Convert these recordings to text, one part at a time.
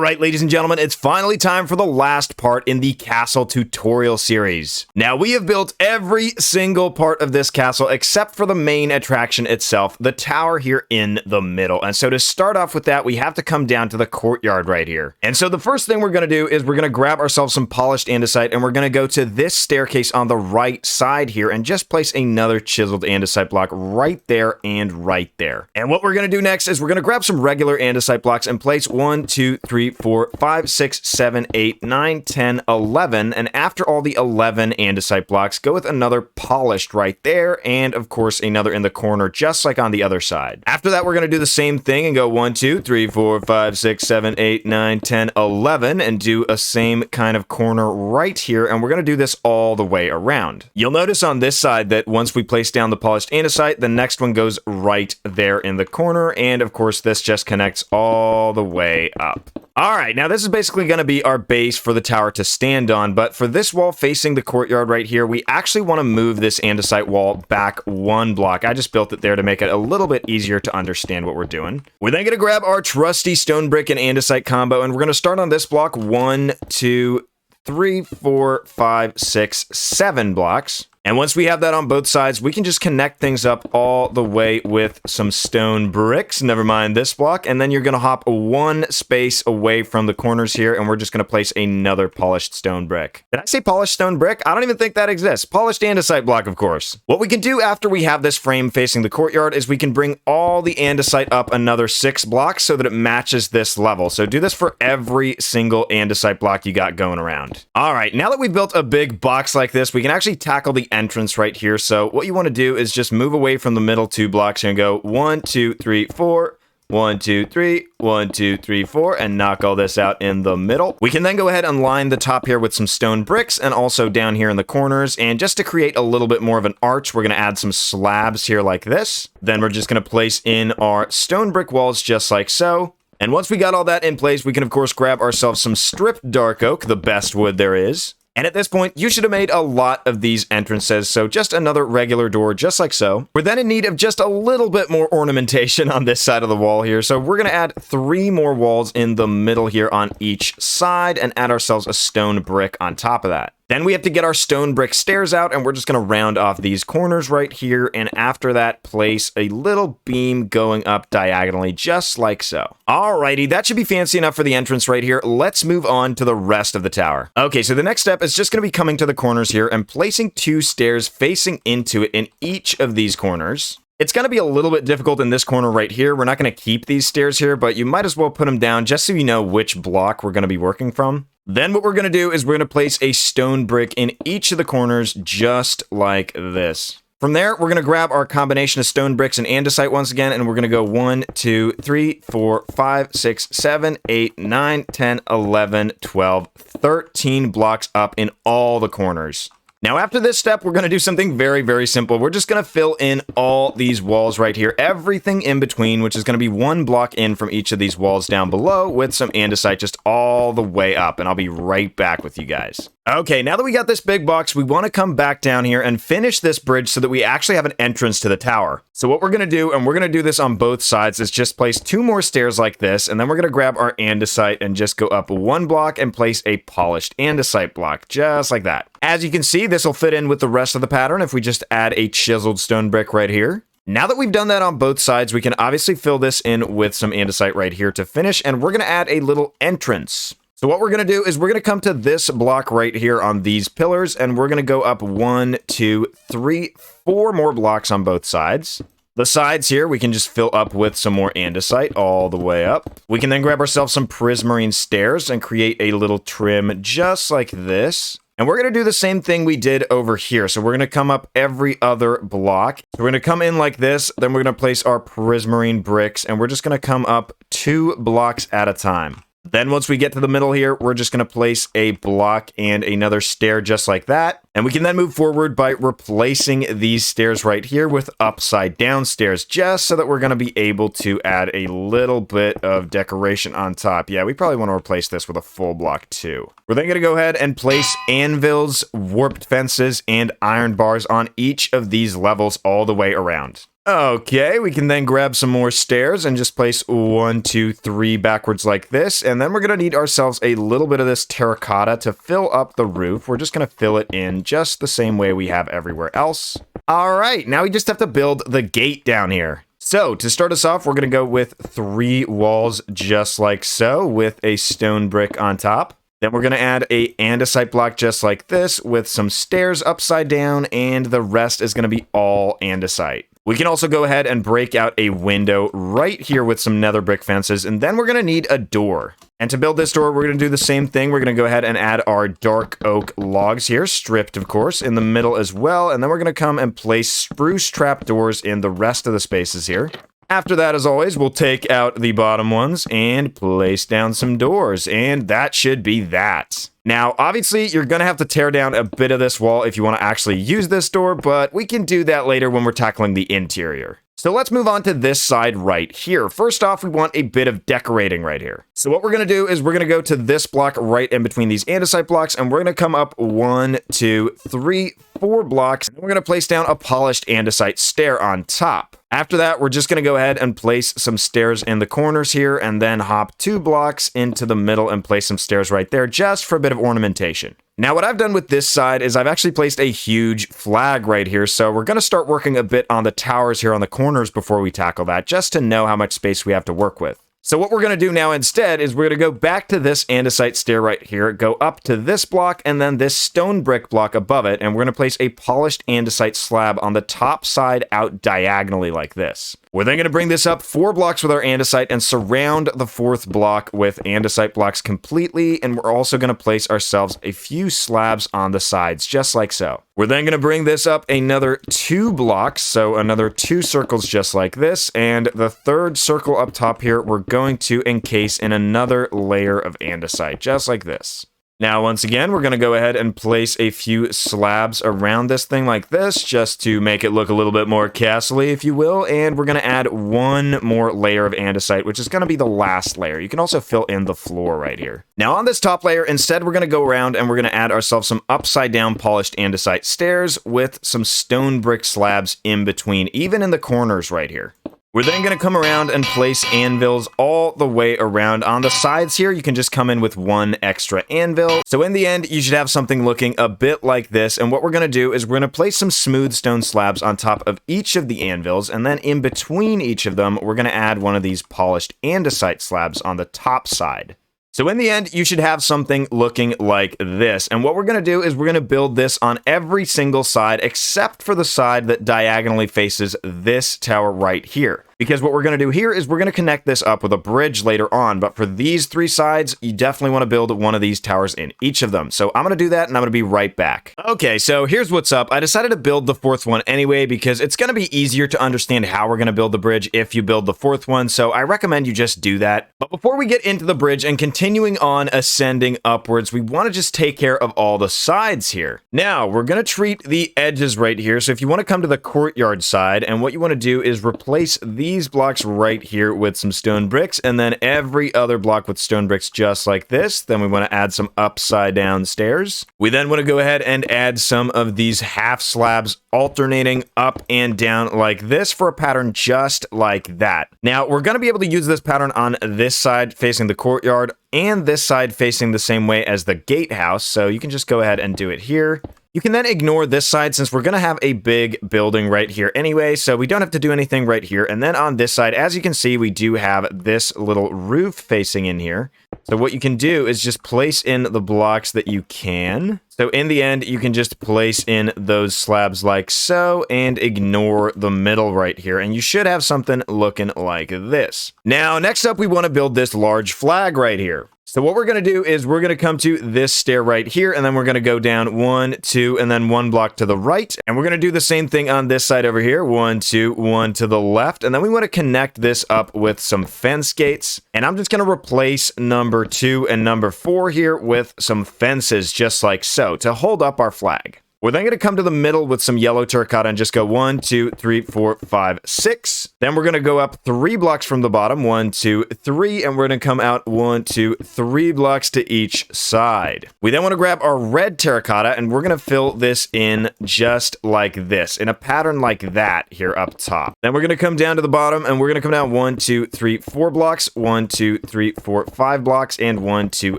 Alright, ladies and gentlemen, it's finally time for the last part in the castle tutorial series. Now, we have built every single part of this castle except for the main attraction itself, the tower here in the middle. And so to start off with that, we have to come down to the courtyard right here. And so the first thing we're going to do is we're going to grab ourselves some polished andesite, and we're going to go to this staircase on the right side here and just place another chiseled andesite block right there and right there. And what we're going to do next is we're going to grab some regular andesite blocks and place 1, 2, 3, 4, 5, 6, 7, 8, 9, 10, 11, and after all the 11 andesite blocks, go with another polished right there, and of course another in the corner, just like on the other side. After that, we're going to do the same thing and go 1, 2, 3, 4, 5, 6, 7, 8, 9, 10, 11, and do a same kind of corner right here, and we're going to do this all the way around. You'll notice on this side that once we place down the polished andesite, the next one goes right there in the corner, and of course this just connects all the way up. Alright, now this is basically going to be our base for the tower to stand on, but for this wall facing the courtyard right here, we actually want to move this andesite wall back 1 block. I just built it there to make it a little bit easier to understand what we're doing. We're then going to grab our trusty stone brick and andesite combo, and we're going to start on this block 1, 2, 3, 4, 5, 6, 7 blocks. And once we have that on both sides, we can just connect things up all the way with some stone bricks. Never mind this block. And then you're going to hop 1 space away from the corners here, and we're just going to place another polished stone brick. Did I say polished stone brick? I don't even think that exists. Polished andesite block, of course. What we can do after we have this frame facing the courtyard is we can bring all the andesite up another 6 blocks so that it matches this level. So do this for every single andesite block you got going around. All right, now that we've built a big box like this, we can actually tackle the entrance right here. So what you want to do is just move away from the middle 2 blocks and go 1, 2, 3, 4, 1, 2, 3, 1, 2, 3, 4, and knock all this out in the middle. We can then go ahead and line the top here with some stone bricks and also down here in the corners. And just to create a little bit more of an arch, we're going to add some slabs here like this. Then we're just going to place in our stone brick walls just like so. And once we got all that in place, we can of course grab ourselves some stripped dark oak, the best wood there is. And at this point, you should have made a lot of these entrances, so just another regular door, just like so. We're then in need of just a little bit more ornamentation on this side of the wall here, so we're going to add 3 more walls in the middle here on each side, and add ourselves a stone brick on top of that. Then we have to get our stone brick stairs out, and we're just going to round off these corners right here, and after that, place a little beam going up diagonally, just like so. Alrighty, that should be fancy enough for the entrance right here. Let's move on to the rest of the tower. Okay, so the next step is just going to be coming to the corners here and placing 2 stairs facing into it in each of these corners. It's going to be a little bit difficult in this corner right here. We're not going to keep these stairs here, but you might as well put them down just so you know which block we're going to be working from. Then what we're going to do is we're going to place a stone brick in each of the corners just like this. From there, we're going to grab our combination of stone bricks and andesite once again, and we're going to go 1, 2, 3, 4, 5, 6, 7, 8, 9, 10, 11, 12, 13 blocks up in all the corners. Now, after this step, we're going to do something very, very simple. We're just going to fill in all these walls right here, everything in between, which is going to be 1 block in from each of these walls down below with some andesite just all the way up, and I'll be right back with you guys. Okay, now that we got this big box, we want to come back down here and finish this bridge so that we actually have an entrance to the tower. So what we're going to do, and we're going to do this on both sides, is just place 2 more stairs like this, and then we're going to grab our andesite and just go up 1 block and place a polished andesite block, just like that. As you can see, this will fit in with the rest of the pattern if we just add a chiseled stone brick right here. Now that we've done that on both sides, we can obviously fill this in with some andesite right here to finish, and we're going to add a little entrance. So what we're going to do is we're going to come to this block right here on these pillars, and we're going to go up 1, 2, 3, 4 more blocks on both sides. The sides here, we can just fill up with some more andesite all the way up. We can then grab ourselves some prismarine stairs and create a little trim just like this. And we're going to do the same thing we did over here. So we're going to come up every other block. So we're going to come in like this, then we're going to place our prismarine bricks, and we're just going to come up 2 blocks at a time. Then once we get to the middle here, we're just going to place a block and another stair just like that. And we can then move forward by replacing these stairs right here with upside down stairs, just so that we're going to be able to add a little bit of decoration on top. Yeah, we probably want to replace this with a full block too. We're then going to go ahead and place anvils, warped fences, and iron bars on each of these levels all the way around. Okay, we can then grab some more stairs and just place 1, 2, 3 backwards like this. And then we're going to need ourselves a little bit of this terracotta to fill up the roof. We're just going to fill it in just the same way we have everywhere else. All right, now we just have to build the gate down here. So to start us off, we're going to go with 3 walls just like so with a stone brick on top. Then we're going to add a andesite block just like this with some stairs upside down, and the rest is going to be all andesite. We can also go ahead and break out a window right here with some nether brick fences, and then we're going to need a door. And to build this door, we're going to do the same thing. We're going to go ahead and add our dark oak logs here, stripped, of course, in the middle as well. And then we're going to come and place spruce trapdoors in the rest of the spaces here. After that, as always, we'll take out the bottom ones and place down some doors, and that should be that. Now, obviously, you're going to have to tear down a bit of this wall if you want to actually use this door, but we can do that later when we're tackling the interior. So let's move on to this side right here. First off, we want a bit of decorating right here. So what we're going to do is we're going to go to this block right in between these andesite blocks, and we're going to come up 1, 2, 3, 4 blocks, and we're going to place down a polished andesite stair on top. After that, we're just going to go ahead and place some stairs in the corners here, and then hop 2 blocks into the middle and place some stairs right there just for a bit of ornamentation. Now, what I've done with this side is I've actually placed a huge flag right here, so we're going to start working a bit on the towers here on the corners before we tackle that, just to know how much space we have to work with. So what we're going to do now instead is we're going to go back to this andesite stair right here, go up to this block, and then this stone brick block above it, and we're going to place a polished andesite slab on the top side out diagonally like this. We're then going to bring this up 4 blocks with our andesite and surround the 4th block with andesite blocks completely, and we're also going to place ourselves a few slabs on the sides, just like so. We're then going to bring this up another 2 blocks, so another 2 circles just like this, and the 3rd circle up top here, we're going to encase in another layer of andesite, just like this. Now, once again, we're going to go ahead and place a few slabs around this thing like this, just to make it look a little bit more castle-y, if you will, and we're going to add 1 more layer of andesite, which is going to be the last layer. You can also fill in the floor right here. Now, on this top layer, instead, we're going to go around and we're going to add ourselves some upside-down polished andesite stairs with some stone brick slabs in between, even in the corners right here. We're then going to come around and place anvils all the way around. On the sides here, you can just come in with 1 extra anvil. So in the end, you should have something looking a bit like this. And what we're going to do is we're going to place some smooth stone slabs on top of each of the anvils. And then in between each of them, we're going to add one of these polished andesite slabs on the top side. So in the end, you should have something looking like this. And what we're going to do is we're going to build this on every single side except for the side that diagonally faces this tower right here. Because what we're going to do here is we're going to connect this up with a bridge later on. But for these 3 sides, you definitely want to build one of these towers in each of them. So I'm going to do that and I'm going to be right back. Okay, so here's what's up. I decided to build the 4th one anyway because it's going to be easier to understand how we're going to build the bridge if you build the 4th one. So I recommend you just do that. But before we get into the bridge and continuing on ascending upwards, we want to just take care of all the sides here. Now, we're going to treat the edges right here. So if you want to come to the courtyard side, and what you want to do is replace these blocks right here with some stone bricks, and then every other block with stone bricks just like this. Then we want to add some upside down stairs. We then want to go ahead and add some of these half slabs alternating up and down like this for a pattern just like that. Now, we're going to be able to use this pattern on this side facing the courtyard and this side facing the same way as the gatehouse, so you can just go ahead and do it here. You can then ignore this side since we're going to have a big building right here anyway, so we don't have to do anything right here. And then on this side, as you can see, we do have this little roof facing in here. So what you can do is just place in the blocks that you can. So in the end, you can just place in those slabs like so and ignore the middle right here. And you should have something looking like this. Now, next up, we want to build this large flag right here. So what we're going to do is we're going to come to this stair right here, and then we're going to go down 1, 2, and then 1 block to the right. And we're going to do the same thing on this side over here, 1, 2, 1 to the left. And then we want to connect this up with some fence gates. And I'm just going to replace number 2 and number 4 here with some fences just like so to hold up our flag. We're then going to come to the middle with some yellow terracotta and just go 1, 2, 3, 4, 5, 6. Then we're going to go up 3 blocks from the bottom, 1, 2, 3, and we're going to come out 1, 2, 3 blocks to each side. We then want to grab our red terracotta and we're going to fill this in just like this, in a pattern like that here up top. Then we're going to come down to the bottom and we're going to come down 1, 2, 3, 4 blocks, 1, 2, 3, 4, 5 blocks, and 1, 2,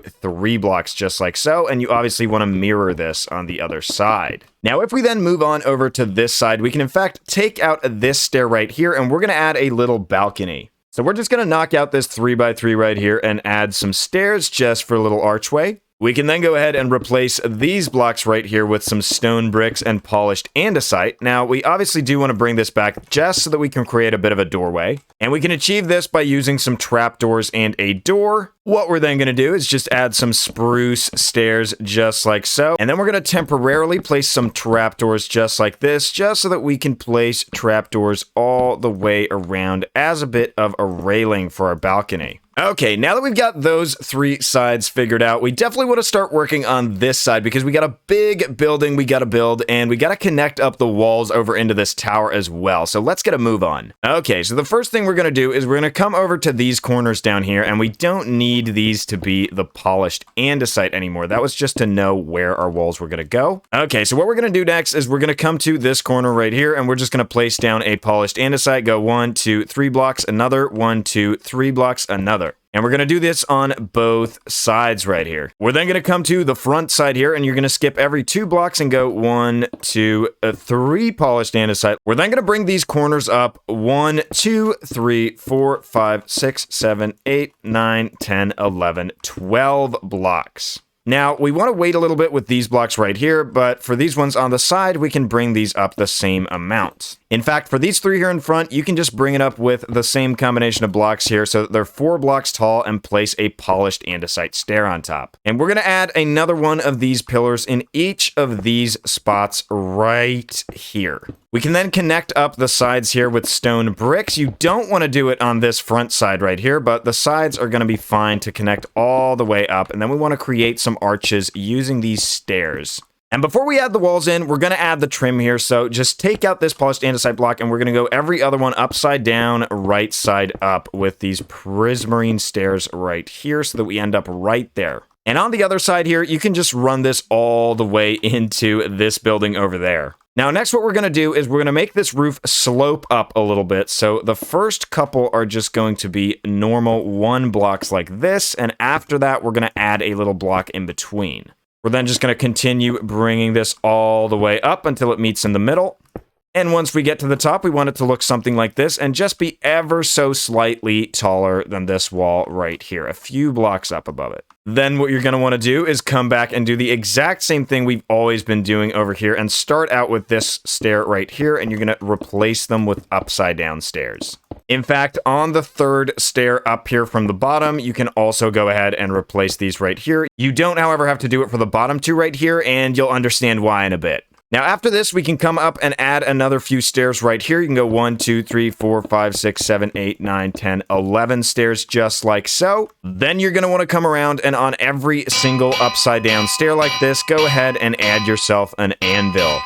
3 blocks, just like so. And you obviously want to mirror this on the other side. Now, if we then move on over to this side, we can in fact take out this stair right here, and we're going to add a little balcony. So we're just going to knock out this 3x3 right here and add some stairs just for a little archway. We can then go ahead and replace these blocks right here with some stone bricks and polished andesite. Now, we obviously do want to bring this back just so that we can create a bit of a doorway. And we can achieve this by using some trapdoors and a door. What we're then going to do is just add some spruce stairs just like so. And then we're going to temporarily place some trapdoors just like this, just so that we can place trapdoors all the way around as a bit of a railing for our balcony. Okay, now that we've got those 3 sides figured out, we definitely want to start working on this side because we got a big building we got to build and we got to connect up the walls over into this tower as well. So let's get a move on. Okay, so the first thing we're going to do is we're going to come over to these corners down here, and we don't need these to be the polished andesite anymore. That was just to know where our walls were going to go. Okay, so what we're going to do next is we're going to come to this corner right here, and we're just going to place down a polished andesite, go 1, 2, 3 blocks, another, 1, 2, 3 blocks, another. And we're going to do this on both sides right here. We're then going to come to the front side here, and you're going to skip every 2 blocks and go 1, 2, 3 polished andesite. We're then going to bring these corners up 1, 2, 3, 4, 5, 6, 7, 8, 9, 10, 11, 12 blocks. Now, we want to wait a little bit with these blocks right here, but for these ones on the side, we can bring these up the same amount. In fact, for these 3 here in front, you can just bring it up with the same combination of blocks here so that they're 4 blocks tall and place a polished andesite stair on top. And we're going to add another one of these pillars in each of these spots right here. We can then connect up the sides here with stone bricks. You don't want to do it on this front side right here, but the sides are going to be fine to connect all the way up. And then we want to create some arches using these stairs. And before we add the walls in, we're going to add the trim here. So just take out this polished andesite block and we're going to go every other one upside down, right side up with these prismarine stairs right here so that we end up right there. And on the other side here, you can just run this all the way into this building over there. Now, next what we're going to do is we're going to make this roof slope up a little bit. So the first couple are just going to be normal 1 blocks like this. And after that, we're going to add a little block in between. We're then just going to continue bringing this all the way up until it meets in the middle. And once we get to the top, we want it to look something like this and just be ever so slightly taller than this wall right here, a few blocks up above it. Then what you're going to want to do is come back and do the exact same thing we've always been doing over here and start out with this stair right here, and you're going to replace them with upside down stairs. In fact, on the 3rd stair up here from the bottom, you can also go ahead and replace these right here. You don't, however, have to do it for the bottom 2 right here, and you'll understand why in a bit. Now, after this, we can come up and add another few stairs right here. You can go 1, 2, 3, 4, 5, 6, 7, 8, 9, 10, 11 stairs just like so. Then you're going to want to come around and on every single upside down stair like this, go ahead and add yourself an anvil.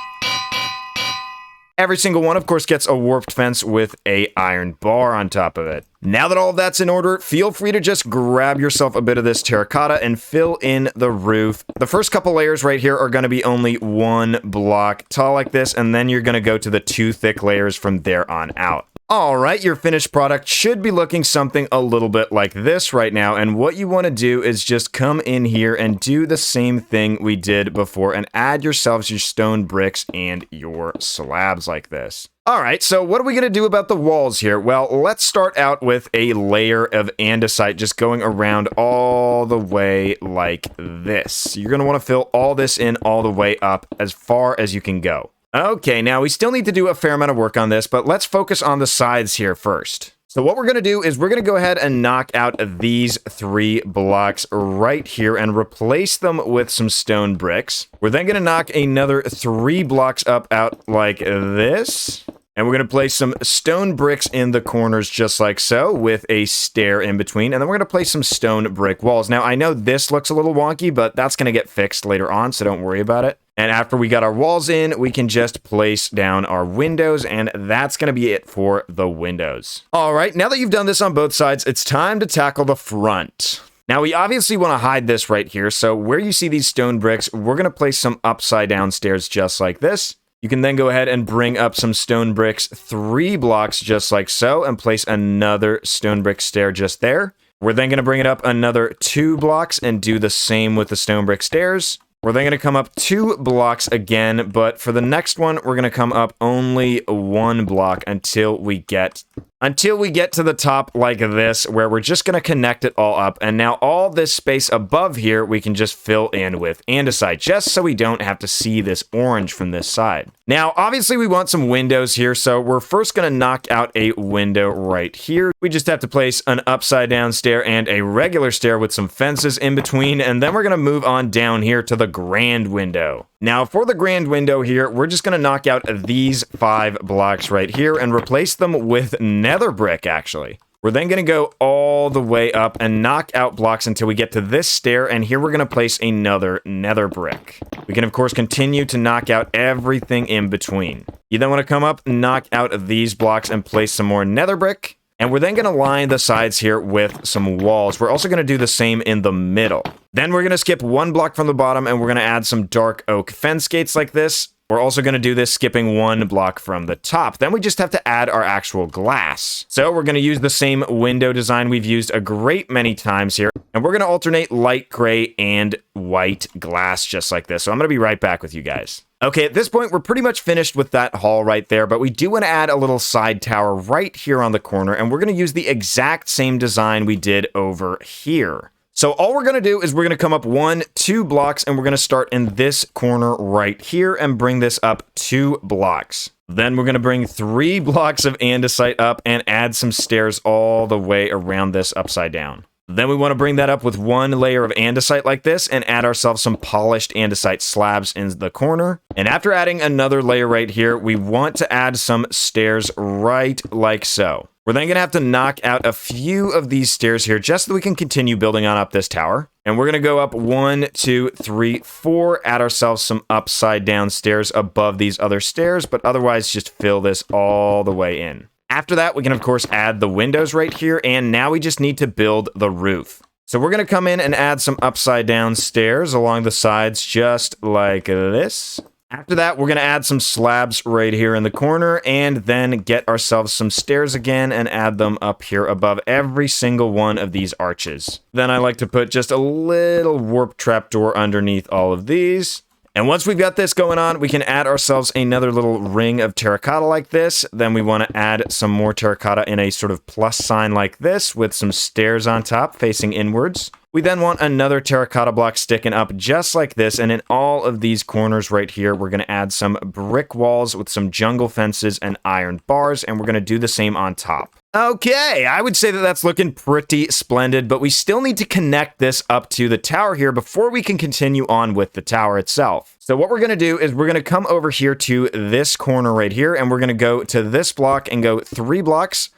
Every single one, of course, gets a warped fence with a iron bar on top of it. Now that all of that's in order, feel free to just grab yourself a bit of this terracotta and fill in the roof. The first couple layers right here are going to be only 1 block tall like this, and then you're going to go to the 2 thick layers from there on out. Alright, your finished product should be looking something a little bit like this right now, and what you want to do is just come in here and do the same thing we did before and add yourselves your stone bricks and your slabs like this. Alright, so what are we going to do about the walls here? Well, let's start out with a layer of andesite just going around all the way like this. You're going to want to fill all this in all the way up as far as you can go. Okay, now we still need to do a fair amount of work on this, but let's focus on the sides here first. So what we're going to do is we're going to go ahead and knock out these 3 blocks right here and replace them with some stone bricks. We're then going to knock another 3 blocks up out like this. And we're going to place some stone bricks in the corners just like so with a stair in between. And then we're going to place some stone brick walls. Now, I know this looks a little wonky, but that's going to get fixed later on, so don't worry about it. And after we got our walls in, we can just place down our windows, and that's going to be it for the windows. All right, now that you've done this on both sides, it's time to tackle the front. Now, we obviously want to hide this right here, so where you see these stone bricks, we're going to place some upside down stairs just like this. You can then go ahead and bring up some stone bricks 3 blocks just like so, and place another stone brick stair just there. We're then going to bring it up another 2 blocks and do the same with the stone brick stairs. We're then going to come up 2 blocks again, but for the next one, we're going to come up only 1 block until we get to the top like this, where we're just going to connect it all up. And now all this space above here, we can just fill in with andesite, just so we don't have to see this orange from this side. Now, obviously we want some windows here, so we're first going to knock out a window right here. We just have to place an upside down stair and a regular stair with some fences in between, and then we're going to move on down here to the grand window. Now, for the grand window here, we're just going to knock out these 5 blocks right here and replace them with nether brick, actually. We're then going to go all the way up and knock out blocks until we get to this stair, and here we're going to place another nether brick. We can, of course, continue to knock out everything in between. You then want to come up, knock out these blocks, and place some more nether brick. And we're then going to line the sides here with some walls. We're also going to do the same in the middle. Then we're going to skip 1 block from the bottom, and we're going to add some dark oak fence gates like this. We're also going to do this skipping 1 block from the top. Then we just have to add our actual glass. So we're going to use the same window design we've used a great many times here. And we're going to alternate light gray and white glass just like this. So I'm going to be right back with you guys. Okay, at this point, we're pretty much finished with that hall right there, but we do want to add a little side tower right here on the corner, and we're going to use the exact same design we did over here. So all we're going to do is we're going to come up 1, 2 blocks, and we're going to start in this corner right here and bring this up 2 blocks. Then we're going to bring 3 blocks of andesite up and add some stairs all the way around this upside down. Then we want to bring that up with 1 layer of andesite like this and add ourselves some polished andesite slabs in the corner. And after adding another layer right here, we want to add some stairs right like so. We're then going to have to knock out a few of these stairs here just so we can continue building on up this tower. And we're going to go up 1, 2, 3, 4, add ourselves some upside down stairs above these other stairs, but otherwise just fill this all the way in. After that, we can, of course, add the windows right here, and now we just need to build the roof. So we're going to come in and add some upside down stairs along the sides, just like this. After that, we're going to add some slabs right here in the corner, and then get ourselves some stairs again and add them up here above every single one of these arches. Then I like to put just a little warp trapdoor underneath all of these. And once we've got this going on, we can add ourselves another little ring of terracotta like this. Then we want to add some more terracotta in a sort of plus sign like this with some stairs on top facing inwards. We then want another terracotta block sticking up just like this, and in all of these corners right here, we're going to add some brick walls with some jungle fences and iron bars, and we're going to do the same on top. Okay, I would say that that's looking pretty splendid, but we still need to connect this up to the tower here before we can continue on with the tower itself. So what we're going to do is we're going to come over here to this corner right here, and we're going to go to this block and go 3 blocks,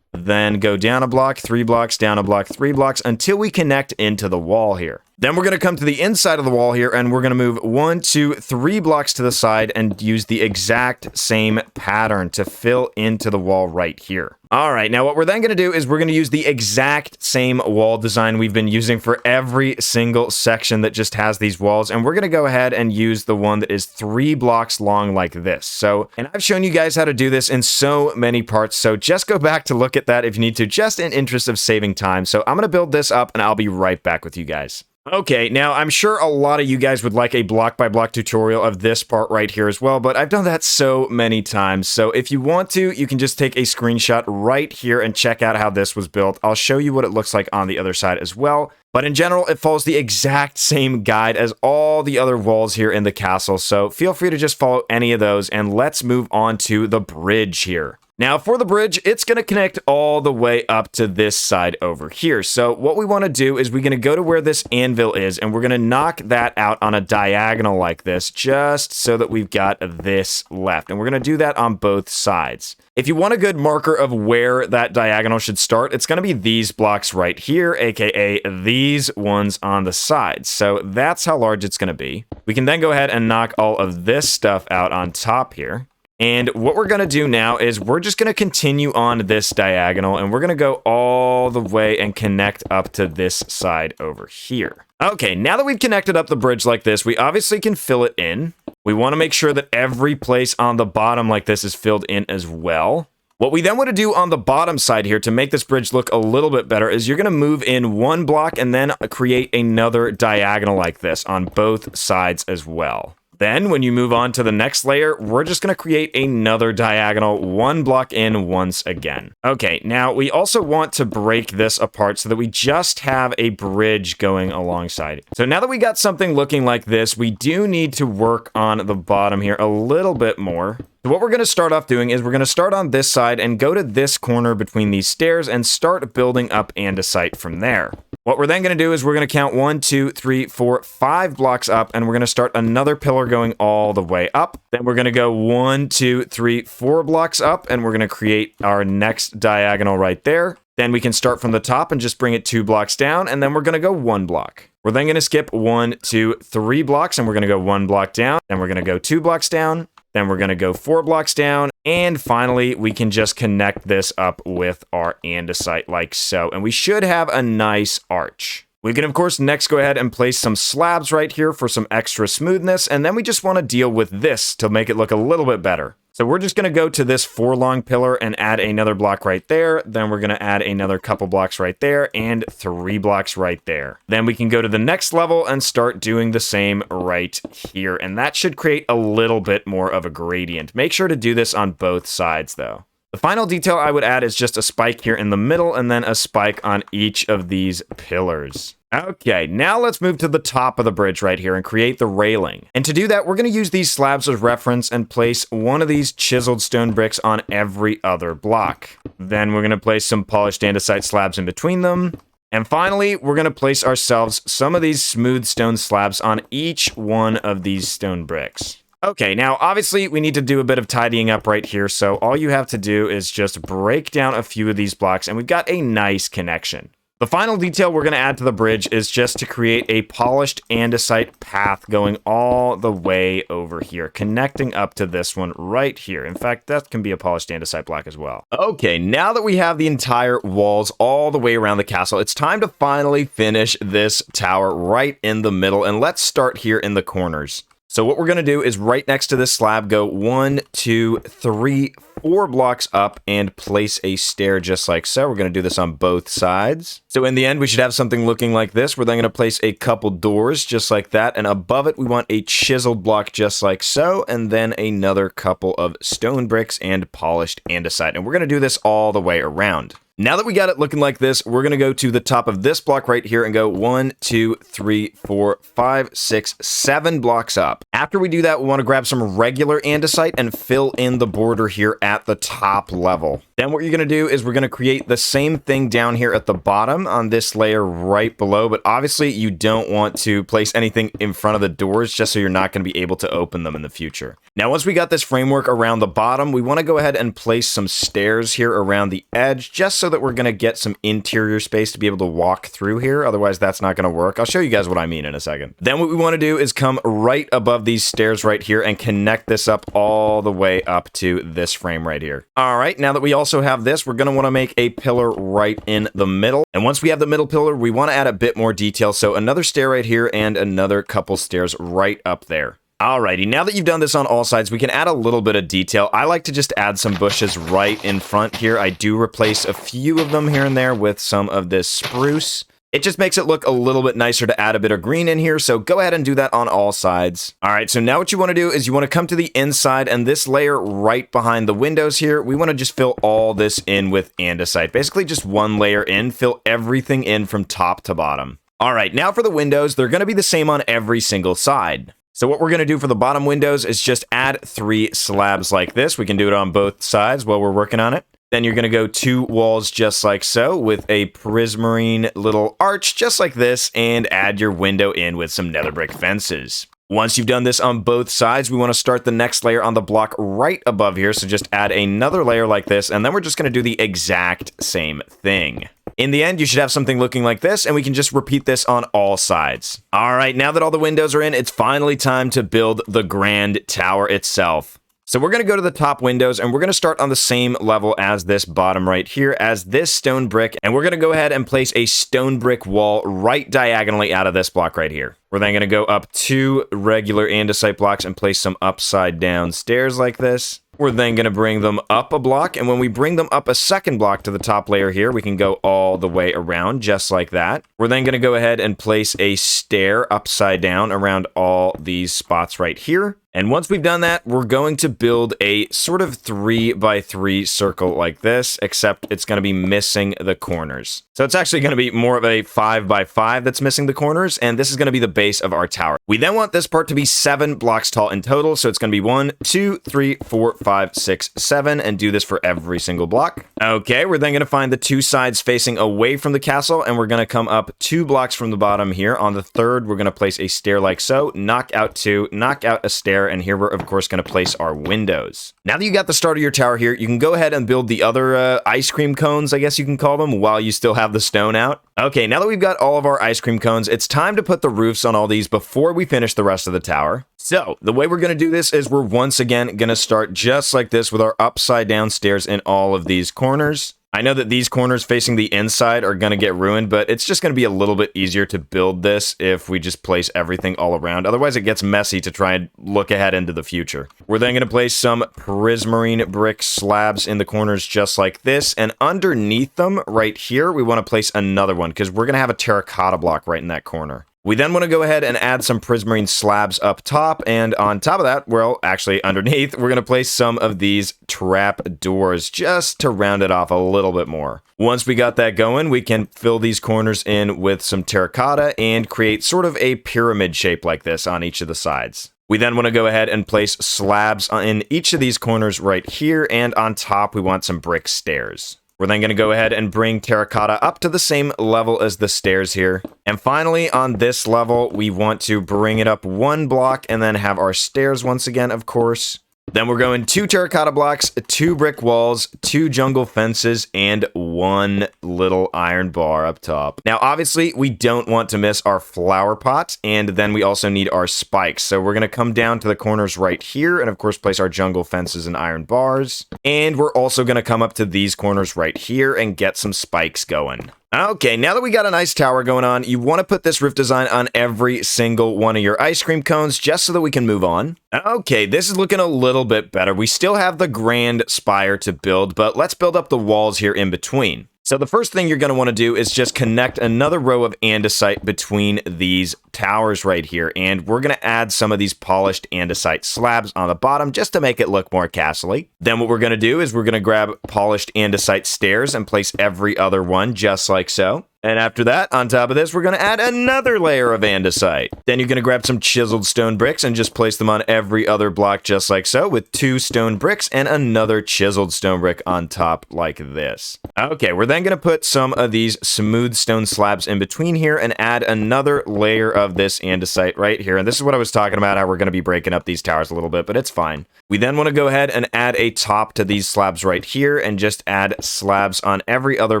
then go down a block, 3 blocks, down a block, 3 blocks, until we connect into the wall here. Then we're going to come to the inside of the wall here, and we're going to move 1, 2, 3 blocks to the side and use the exact same pattern to fill into the wall right here. All right, now what we're then going to do is we're going to use the exact same wall design we've been using for every single section that just has these walls, and we're going to go ahead and use the one that is 3 blocks long like this. So, and I've shown you guys how to do this in so many parts, so just go back to look at that if you need to, just in interest of saving time. So I'm going to build this up, and I'll be right back with you guys. Okay, now I'm sure a lot of you guys would like a block-by-block tutorial of this part right here as well, but I've done that so many times. So if you want to, you can just take a screenshot right here and check out how this was built. I'll show you what it looks like on the other side as well. But in general, it follows the exact same guide as all the other walls here in the castle, so feel free to just follow any of those, and let's move on to the bridge here. Now for the bridge, it's going to connect all the way up to this side over here. So what we want to do is we're going to go to where this anvil is, and we're going to knock that out on a diagonal like this, just so that we've got this left. And we're going to do that on both sides. If you want a good marker of where that diagonal should start, it's going to be these blocks right here, aka these ones on the sides. So that's how large it's going to be. We can then go ahead and knock all of this stuff out on top here. And what we're going to do now is we're just going to continue on this diagonal, and we're going to go all the way and connect up to this side over here. Okay, now that we've connected up the bridge like this, we obviously can fill it in. We want to make sure that every place on the bottom like this is filled in as well. What we then want to do on the bottom side here to make this bridge look a little bit better is you're going to move in one block and then create another diagonal like this on both sides as well. Then when you move on to the next layer, we're just going to create another diagonal, one block in once again. Okay, now we also want to break this apart so that we just have a bridge going alongside. So now that we got something looking like this, we do need to work on the bottom here a little bit more. So what we're going to start off doing is we're going to start on this side and go to this corner between these stairs and start building up andesite from there. What we're then going to do is we're going to count 1, 2, 3, 4, 5 blocks up, and we're going to start another pillar going all the way up. Then we're going to go 1, 2, 3, 4 blocks up, and we're going to create our next diagonal right there. Then we can start from the top and just bring it 2 blocks down, and then we're going to go 1 block. We're then going to skip 1, 2, 3 blocks, and we're going to go 1 block down. Then we're going to go 2 blocks down. Then we're going to go 4 blocks down. And finally, we can just connect this up with our andesite like so. And we should have a nice arch. We can, of course, next go ahead and place some slabs right here for some extra smoothness. And then we just want to deal with this to make it look a little bit better. So we're just going to go to this 4 long pillar and add another block right there. Then we're going to add another couple blocks right there and 3 blocks right there. Then we can go to the next level and start doing the same right here. And that should create a little bit more of a gradient. Make sure to do this on both sides though. The final detail I would add is just a spike here in the middle and then a spike on each of these pillars. Okay, now let's move to the top of the bridge right here and create the railing. And to do that, we're going to use these slabs as reference and place one of these chiseled stone bricks on every other block. Then we're going to place some polished andesite slabs in between them. And finally, we're going to place ourselves some of these smooth stone slabs on each one of these stone bricks. Okay, now obviously we need to do a bit of tidying up right here, so all you have to do is just break down a few of these blocks and we've got a nice connection. The final detail we're going to add to the bridge is just to create a polished andesite path going all the way over here, connecting up to this one right here. In fact, that can be a polished andesite block as well. Okay, now that we have the entire walls all the way around the castle, it's time to finally finish this tower right in the middle, and let's start here in the corners. So what we're going to do is right next to this slab, go 1, 2, 3, 4 blocks up and place a stair just like so. We're going to do this on both sides. So in the end, we should have something looking like this. We're then going to place a couple doors just like that. And above it, we want a chiseled block just like so. And then another couple of stone bricks and polished andesite. And we're going to do this all the way around. Now that we got it looking like this, we're going to go to the top of this block right here and go 1, 2, 3, 4, 5, 6, 7 blocks up. After we do that, we want to grab some regular andesite and fill in the border here at the top level. Then what you're going to do is we're going to create the same thing down here at the bottom on this layer right below, but obviously you don't want to place anything in front of the doors just so you're not going to be able to open them in the future. Now, once we got this framework around the bottom, we want to go ahead and place some stairs here around the edge just so that we're going to get some interior space to be able to walk through here. Otherwise, that's not going to work. I'll show you guys what I mean in a second. Then what we want to do is come right above these stairs right here and connect this up all the way up to this frame right here. All right, now that we also have this, we're going to want to make a pillar right in the middle. And once we have the middle pillar, we want to add a bit more detail. So another stair right here and another couple stairs right up there. Alrighty, now that you've done this on all sides, we can add a little bit of detail. I like to just add some bushes right in front here. I do replace a few of them here and there with some of this spruce. It just makes it look a little bit nicer to add a bit of green in here, so go ahead and do that on all sides. Alright, so now what you want to do is you want to come to the inside, and this layer right behind the windows here, we want to just fill all this in with andesite. Basically just one layer in, fill everything in from top to bottom. Alright, now for the windows, they're going to be the same on every single side. So what we're going to do for the bottom windows is just add 3 slabs like this. We can do it on both sides while we're working on it. Then you're going to go 2 walls just like so with a prismarine little arch just like this and add your window in with some nether brick fences. Once you've done this on both sides, we want to start the next layer on the block right above here. So just add another layer like this, and then we're just going to do the exact same thing. In the end, you should have something looking like this, and we can just repeat this on all sides. All right, now that all the windows are in, it's finally time to build the grand tower itself. So we're going to go to the top windows, and we're going to start on the same level as this bottom right here, as this stone brick, and we're going to go ahead and place a stone brick wall right diagonally out of this block right here. We're then going to go up 2 regular andesite blocks and place some upside down stairs like this. We're then going to bring them up a block, and when we bring them up a second block to the top layer here, we can go all the way around, just like that. We're then going to go ahead and place a stair upside down around all these spots right here. And once we've done that, we're going to build a sort of 3x3 circle like this, except it's going to be missing the corners. So it's actually going to be more of a 5x5 that's missing the corners, and this is going to be the base of our tower. We then want this part to be 7 blocks tall in total, so it's going to be 1, 2, 3, 4, 5, 6, 7, and do this for every single block. Okay, we're then going to find the 2 sides facing away from the castle, and we're going to come up 2 blocks from the bottom here. On the third, we're going to place a stair like so, knock out 2, knock out a stair, and here we're of course going to place our windows. Now that you got the start of your tower here, you can go ahead and build the other ice cream cones, I guess you can call them, while you still have the stone out. Okay, now that we've got all of our ice cream cones, it's time to put the roofs on all these before we finish the rest of the tower. So the way we're going to do this is we're once again going to start just like this with our upside down stairs in all of these corners. I know that these corners facing the inside are going to get ruined, but it's just going to be a little bit easier to build this if we just place everything all around. Otherwise, it gets messy to try and look ahead into the future. We're then going to place some prismarine brick slabs in the corners just like this, and underneath them right here, we want to place another one because we're going to have a terracotta block right in that corner. We then want to go ahead and add some prismarine slabs up top, and on top of that, well, actually underneath, we're going to place some of these trap doors just to round it off a little bit more. Once we got that going, we can fill these corners in with some terracotta and create sort of a pyramid shape like this on each of the sides. We then want to go ahead and place slabs in each of these corners right here, and on top, we want some brick stairs. We're then going to go ahead and bring terracotta up to the same level as the stairs here. And finally, on this level, we want to bring it up 1 block and then have our stairs once again, of course. Then we're going 2 terracotta blocks, 2 brick walls, 2 jungle fences, and 1 little iron bar up top. Now, obviously, we don't want to miss our flower pot, and then we also need our spikes. So we're going to come down to the corners right here, and of course, place our jungle fences and iron bars. And we're also going to come up to these corners right here and get some spikes going. Okay, now that we got a nice tower going on, you want to put this roof design on every single one of your ice cream cones just so that we can move on. Okay, this is looking a little bit better. We still have the grand spire to build, but let's build up the walls here in between. So the first thing you're going to want to do is just connect another row of andesite between these towers right here, and we're going to add some of these polished andesite slabs on the bottom just to make it look more castle-y. Then what we're going to do is we're going to grab polished andesite stairs and place every other one just like so. And after that, on top of this, we're going to add another layer of andesite. Then you're going to grab some chiseled stone bricks and just place them on every other block just like so, with 2 stone bricks and another chiseled stone brick on top like this. Okay, we're then going to put some of these smooth stone slabs in between here and add another layer of this andesite right here. And this is what I was talking about, how we're going to be breaking up these towers a little bit, but it's fine. We then want to go ahead and add a top to these slabs right here and just add slabs on every other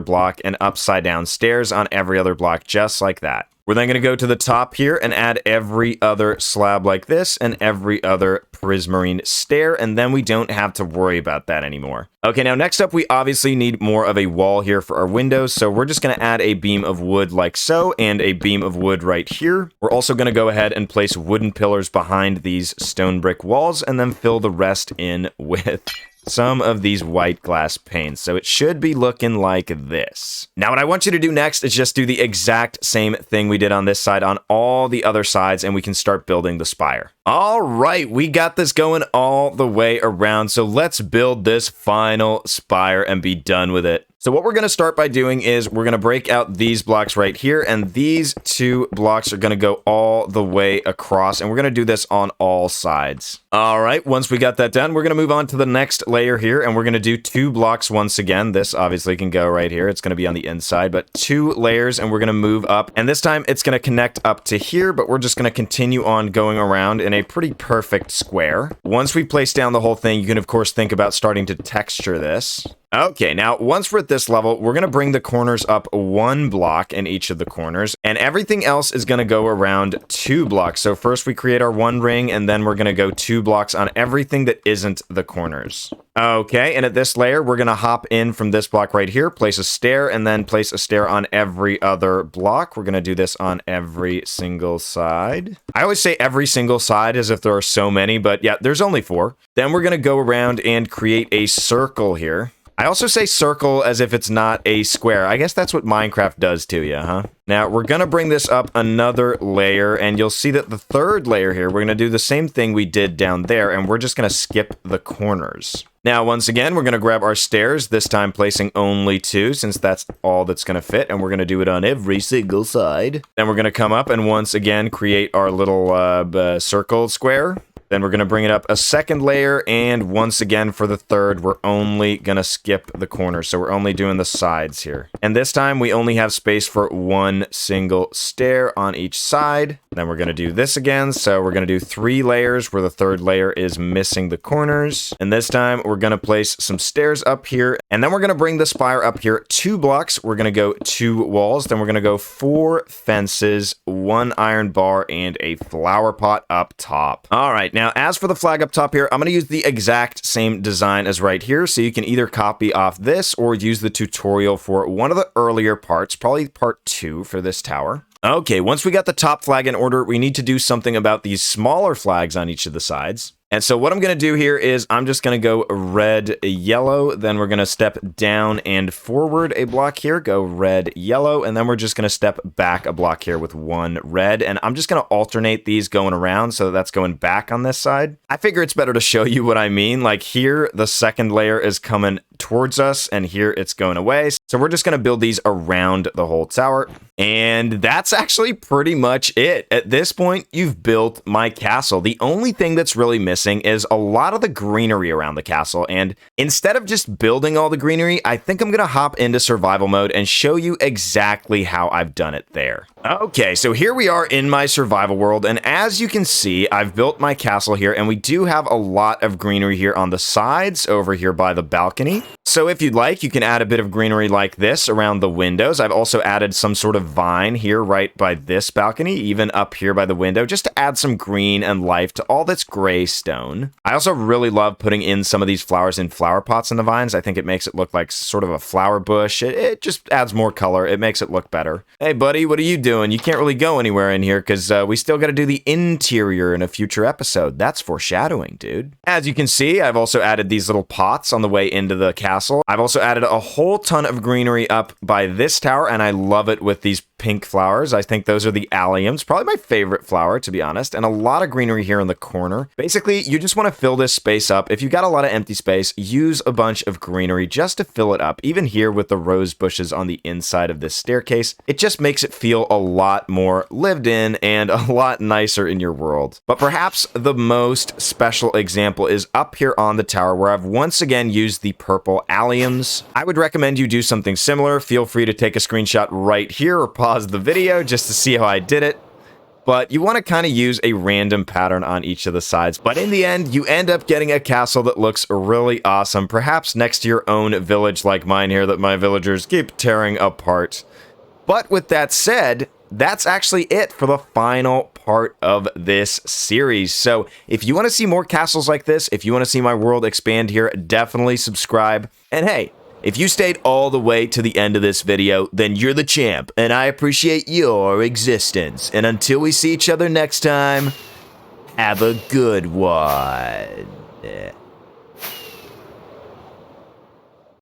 block and upside down stairs on every other block just like that. We're then going to go to the top here and add every other slab like this and every other prismarine stair, and then we don't have to worry about that anymore. Okay, now next up, we obviously need more of a wall here for our windows, so we're just going to add a beam of wood like so, and a beam of wood right here. We're also going to go ahead and place wooden pillars behind these stone brick walls, and then fill the rest in with some of these white glass panes, so it should be looking like this. Now what I want you to do next is just do the exact same thing we did on this side on all the other sides, and we can start building the spire. All right, we got this going all the way around, so let's build this final spire and be done with it. So what we're going to start by doing is we're going to break out these blocks right here, and these 2 blocks are going to go all the way across, and we're going to do this on all sides. All right, once we got that done, we're going to move on to the next layer here, and we're going to do 2 blocks once again. This obviously can go right here. It's going to be on the inside, but 2 layers, and we're going to move up, and this time it's going to connect up to here, but we're just going to continue on going around in a pretty perfect square. Once we place down the whole thing, you can of course think about starting to texture this. Okay, now once we're at this level, we're going to bring the corners up 1 block in each of the corners, and everything else is going to go around 2 blocks. So first we create our 1 ring, and then we're going to go 2 blocks on everything that isn't the corners. Okay, and at this layer, we're going to hop in from this block right here, place a stair, and then place a stair on every other block. We're going to do this on every single side. I always say every single side as if there are so many, but yeah, there's only 4. Then we're going to go around and create a circle here. I also say circle as if it's not a square. I guess that's what Minecraft does to you, huh? Now, we're going to bring this up another layer, and you'll see that the 3rd layer here, we're going to do the same thing we did down there, and we're just going to skip the corners. Now, once again, we're going to grab our stairs, this time placing only 2, since that's all that's going to fit, and we're going to do it on every single side. Then we're going to come up and once again create our little circle square. Then we're going to bring it up a 2nd layer, and once again for the 3rd, we're only going to skip the corners, so we're only doing the sides here. And this time, we only have space for 1 single stair on each side. Then we're going to do this again, so we're going to do 3 layers where the 3rd layer is missing the corners. And this time, we're going to place some stairs up here, and then we're going to bring the spire up here 2 blocks. We're going to go 2 walls, then we're going to go 4 fences, 1 iron bar, and a flower pot up top. All right. Now, as for the flag up top here, I'm going to use the exact same design as right here, so you can either copy off this or use the tutorial for one of the earlier parts, probably part 2 for this tower. Okay, once we got the top flag in order, we need to do something about these smaller flags on each of the sides. And so what I'm going to do here is I'm just going to go red, yellow, then we're going to step down and forward a block here, go red, yellow, and then we're just going to step back a block here with 1 red, and I'm just going to alternate these going around so that's going back on this side. I figure it's better to show you what I mean. Like here, the 2nd layer is coming towards us, and here it's going away. So we're just going to build these around the whole tower. And that's actually pretty much it. At this point, you've built my castle. The only thing that's really missing is a lot of the greenery around the castle. And instead of just building all the greenery, I think I'm going to hop into survival mode and show you exactly how I've done it there. Okay, so here we are in my survival world. And as you can see, I've built my castle here, and we do have a lot of greenery here on the sides over here by the balcony. So if you'd like, you can add a bit of greenery like this around the windows. I've also added some sort of vine here right by this balcony, even up here by the window, just to add some green and life to all this gray stone. I also really love putting in some of these flowers in flower pots in the vines. I think it makes it look like sort of a flower bush. It just adds more color. It makes it look better. Hey, buddy, what are you doing? You can't really go anywhere in here because we still got to do the interior in a future episode. That's foreshadowing, dude. As you can see, I've also added these little pots on the way into the castle. I've also added a whole ton of greenery up by this tower, and I love it with these pink flowers. I think those are the alliums, probably my favorite flower, to be honest, and a lot of greenery here in the corner. Basically, you just want to fill this space up. If you got a lot of empty space, use a bunch of greenery just to fill it up. Even here with the rose bushes on the inside of this staircase, it just makes it feel a lot more lived in and a lot nicer in your world. But perhaps the most special example is up here on the tower, where I've once again used the purple alliums. I would recommend you do something similar. Feel free to take a screenshot right here or pause the video just to see how I did it. But you want to kind of use a random pattern on each of the sides. But in the end, you end up getting a castle that looks really awesome, perhaps next to your own village like mine here that my villagers keep tearing apart. But with that said, that's actually it for the final part of this series. So if you want to see more castles like this, if you want to see my world expand here, definitely subscribe. And hey, if you stayed all the way to the end of this video, then you're the champ, and I appreciate your existence. And until we see each other next time, have a good one.